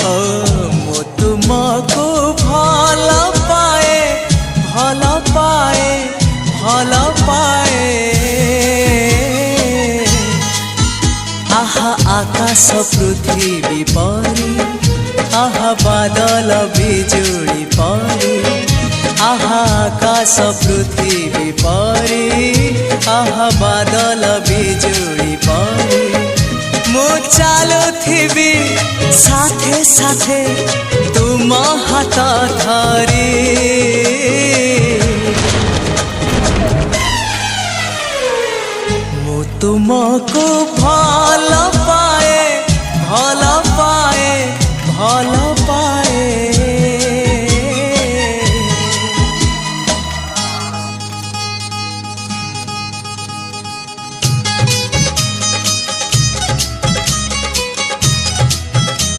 ओ मु तुमको भल पाए भल पाए भल पाए आहा आकाश पृथ्वी परी आहा बादल बिजुली परी आहा आकाश पृथ्वी परी आहा बादल बिजुली परी मु चालुथिबी साथे साथे तुम हाथ धरी मु तुमको